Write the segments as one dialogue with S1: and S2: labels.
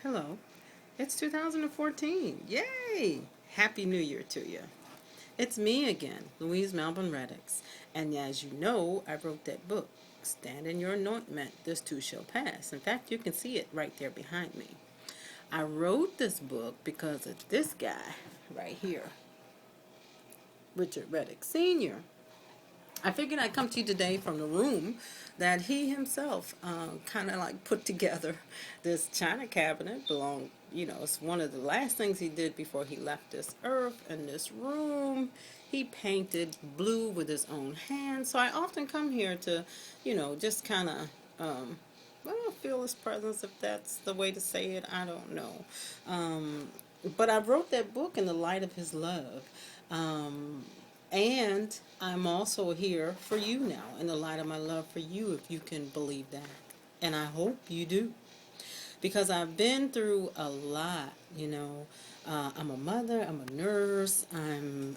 S1: Hello. It's 2014. Yay! Happy New Year to you. It's me again, Louise Malbon-Reddix. And as you know, I wrote that book, Stand in Your Anointment, This Too Shall Pass. In fact, you can see it right there behind me. I wrote this book because of this guy right here, Richard Reddick Sr. I figured I'd come to you today from the room that he himself kind of like put together. This china cabinet belonged, it's one of the last things he did before he left this earth. In this room, he painted blue with his own hands. So I often come here to, just kind of, well, feel his presence, if that's the way to say it. I don't know. But I wrote that book in the light of his love. And I'm also here for you now in the light of my love for you, if you can believe that. And I hope you do. Because I've been through a lot, I'm a mother, I'm a nurse, I'm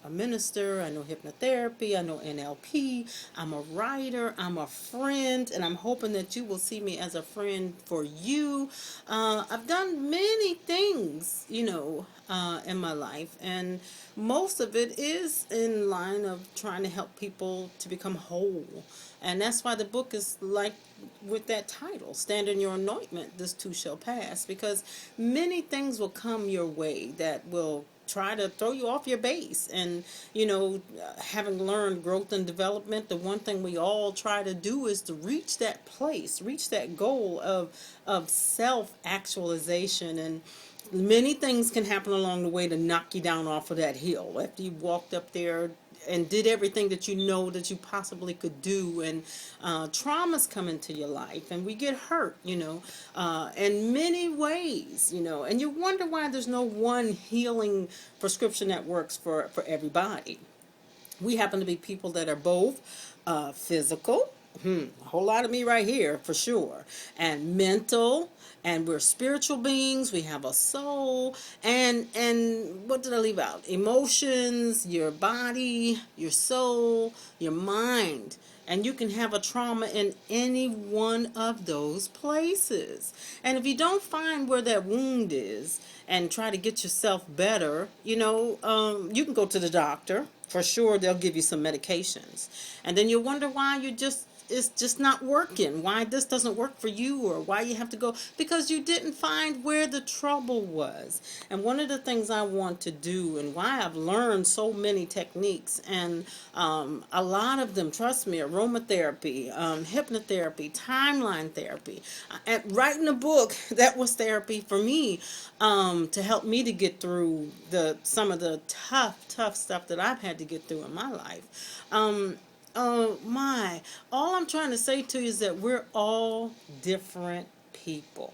S1: a minister, I know hypnotherapy, I know NLP, I'm a writer, I'm a friend, and I'm hoping that you will see me as a friend for you. I've done many things, in my life, and most of it is in line of trying to help people to become whole. And that's why the book is like with that title, Stand in Your Anointment, This Too Shall Pass, because many things will come your way that will try to throw you off your base. And having learned growth and development, the one thing we all try to do is to reach that place, reach that goal of self actualization. And many things can happen along the way to knock you down off of that hill after you've walked up there and did everything that you know that you possibly could do. And traumas come into your life, and we get hurt, in many ways, and you wonder why there's no one healing prescription that works for everybody. We happen to be people that are both physical, a whole lot of me right here for sure, and mental, and we're spiritual beings. We have a soul, and what did I leave out? Emotions, your body, your soul, your mind. And you can have a trauma in any one of those places. And if you don't find where that wound is and try to get yourself better, you can go to the doctor. For sure, they'll give you some medications. And then you'll wonder why it's just not working, why this doesn't work for you, or why you have to go, because you didn't find where the trouble was. And one of the things I want to do, and why I've learned so many techniques, and a lot of them, trust me, aromatherapy, hypnotherapy, timeline therapy, and writing a book, that was therapy for me, to help me to get through some of the tough stuff that I've had to get through in my life. Oh my, all I'm trying to say to you is that we're all different people.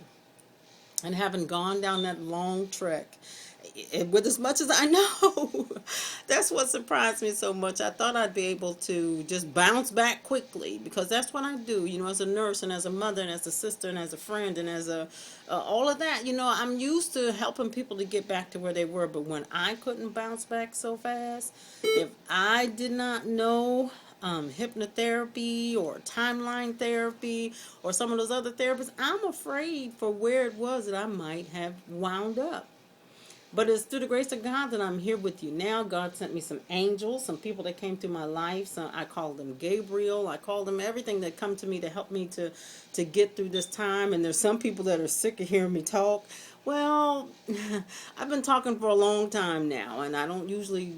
S1: And having gone down that long trek, with as much as I know, that's what surprised me so much. I thought I'd be able to just bounce back quickly, because that's what I do, as a nurse and as a mother and as a sister and as a friend and as a all of that. I'm used to helping people to get back to where they were. But when I couldn't bounce back so fast, if I did not know hypnotherapy or timeline therapy or some of those other therapies, I'm afraid for where it was that I might have wound up. But it's through the grace of God that I'm here with you now. God sent me some angels, some people that came through my life. So I call them Gabriel. I call them everything that come to me to help me to get through this time. And there's some people that are sick of hearing me talk. Well, I've been talking for a long time now, and I don't usually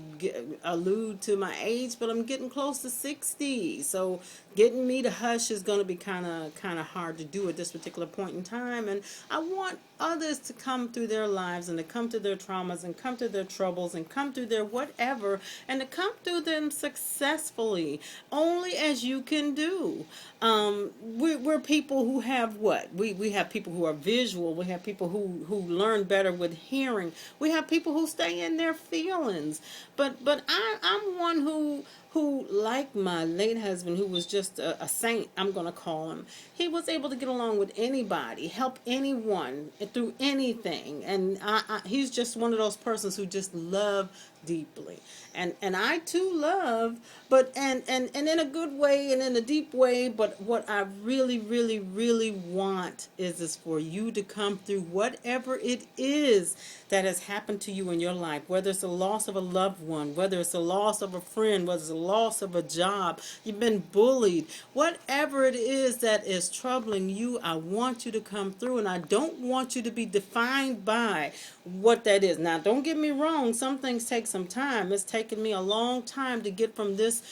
S1: allude to my age, but I'm getting close to 60. So getting me to hush is going to be kind of hard to do at this particular point in time. And I want others to come through their lives and to come through their traumas and come through their troubles and come through their whatever, and to come through them successfully, only as you can do. We're people who have what? We have people who are visual. We have people who learn better with hearing. We have people who stay in their feelings. But I'm one who who, like my late husband, who was just a saint, I'm going to call him, he was able to get along with anybody, help anyone through anything. And he's just one of those persons who just love deeply. And I too love, but and in a good way and in a deep way. But what I really, really, really want is for you to come through whatever it is that has happened to you in your life, whether it's the loss of a loved one, whether it's the loss of a friend, whether it's the loss of a job, you've been bullied, whatever it is that is troubling you, I want you to come through, and I don't want you to be defined by what that is. Now, don't get me wrong, some things take some time. It's taken me a long time to get from this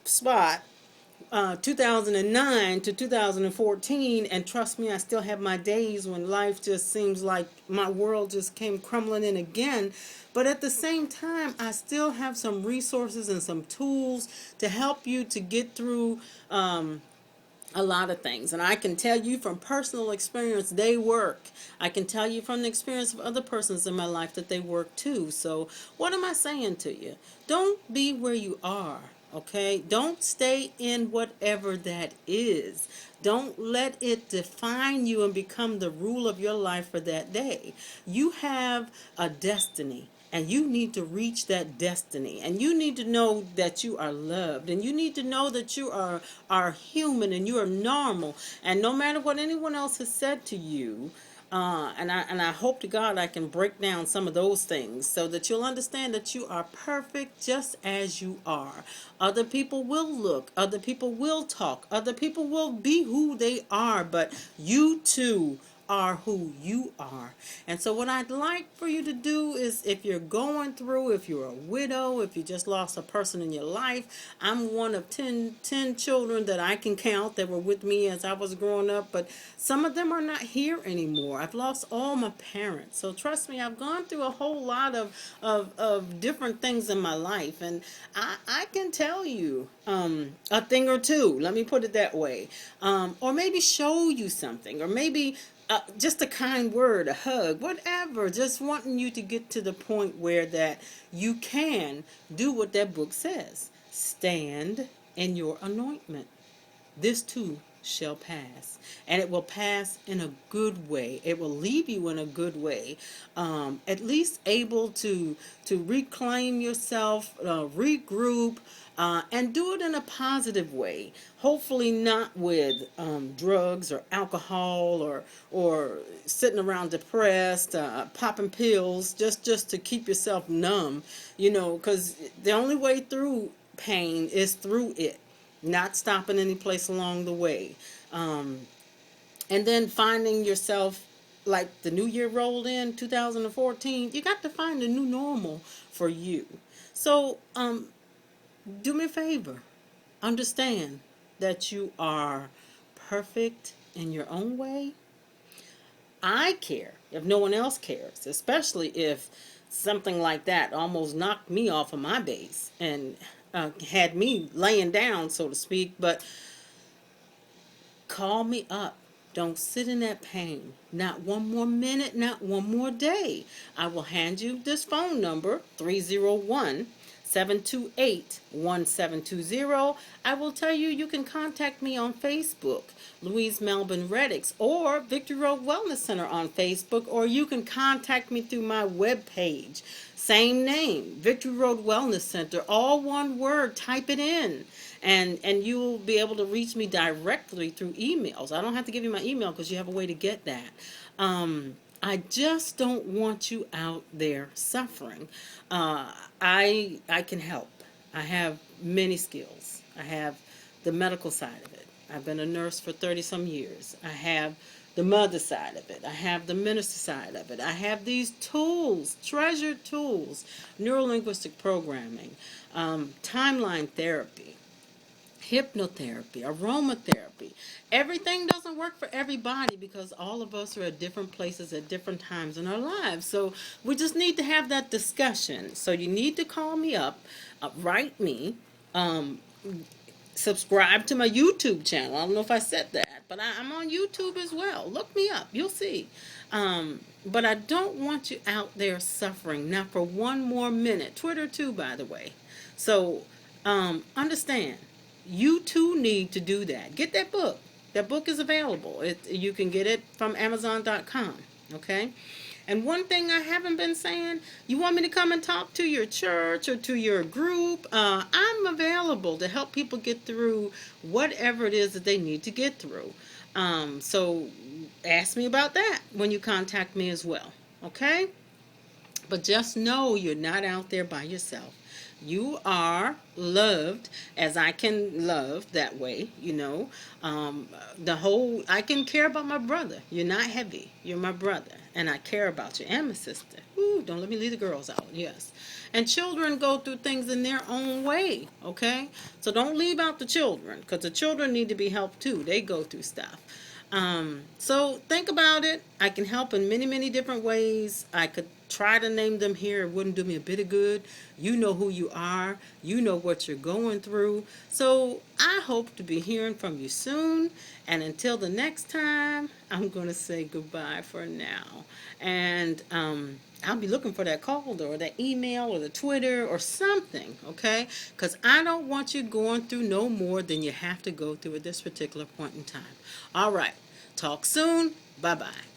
S1: spot 2009 to 2014, and trust me, I still have my days when life just seems like my world just came crumbling in again. But at the same time, I still have some resources and some tools to help you to get through a lot of things. And I can tell you from personal experience, they work. I can tell you from the experience of other persons in my life that they work too. So what am I saying to you? Don't be where you are. Okay? Don't stay in whatever that is. Don't let it define you and become the rule of your life for that day. You have a destiny. And you need to reach that destiny. And you need to know that you are loved. And you need to know that you are human and you are normal. And no matter what anyone else has said to you, and I hope to God I can break down some of those things so that you'll understand that you are perfect just as you are. Other people will look, other people will talk, other people will be who they are, but you too are who you are. And so what I'd like for you to do is, if you're going through, if you're a widow, if you just lost a person in your life, I'm one of 10 children that I can count that were with me as I was growing up, but some of them are not here anymore. I've lost all my parents. So trust me, I've gone through a whole lot of different things in my life, and I can tell you a thing or two, let me put it that way, or maybe show you something, or maybe just a kind word, a hug, whatever. Just wanting you to get to the point where that you can do what that book says. Stand in your anointment. This too shall pass. And it will pass in a good way. It will leave you in a good way. At least able to reclaim yourself, regroup, and do it in a positive way. Hopefully not with drugs or alcohol or sitting around depressed, popping pills just to keep yourself numb. You know, because the only way through pain is through it, not stopping any place along the way. And then finding yourself, like the new year rolled in, 2014, you got to find a new normal for you. So do me a favor. Understand that you are perfect in your own way. I care if no one else cares, especially if something like that almost knocked me off of my base and had me laying down, so to speak. But call me up. Don't sit in that pain. Not one more minute, not one more day. I will hand you this phone number, 301-728-1720. I will tell you, you can contact me on Facebook, Louise Malbon-Reddix, or Victory Road Wellness Center on Facebook, or you can contact me through my webpage. Same name, Victory Road Wellness Center, all one word, type it in. And you'll be able to reach me directly through emails. I don't have to give you my email because you have a way to get that. I just don't want you out there suffering. I can help. I have many skills. I have the medical side of it. I've been a nurse for 30 some years. I have the mother side of it. I have the minister side of it. I have these tools, treasured tools, neurolinguistic programming, timeline therapy, hypnotherapy, aromatherapy. Everything doesn't work for everybody because all of us are at different places at different times in our lives. So we just need to have that discussion. So you need to call me up, write me, subscribe to my YouTube channel. I don't know if I said that, but I'm on YouTube as well. Look me up. You'll see. But I don't want you out there suffering, not for one more minute. Twitter too, by the way. So Understand, you too need to do that. Get that book. That book is available. You can get it from Amazon.com. Okay? And one thing I haven't been saying, you want me to come and talk to your church or to your group? I'm available to help people get through whatever it is that they need to get through. So ask me about that when you contact me as well. Okay? But just know you're not out there by yourself. You are loved as I can love that way, you know. I can care about my brother. You're not heavy. You're my brother. And I care about you and my sister. Ooh, don't let me leave the girls out. Yes. And children go through things in their own way, okay? So don't leave out the children, because the children need to be helped too. They go through stuff. So think about it. I can help in many, many different ways. I could try to name them here. It wouldn't do me a bit of good. You know who you are. You know what you're going through. So I hope to be hearing from you soon. And until the next time, I'm going to say goodbye for now. And I'll be looking for that call or that email or the Twitter or something, okay? Because I don't want you going through no more than you have to go through at this particular point in time. All right. Talk soon. Bye-bye.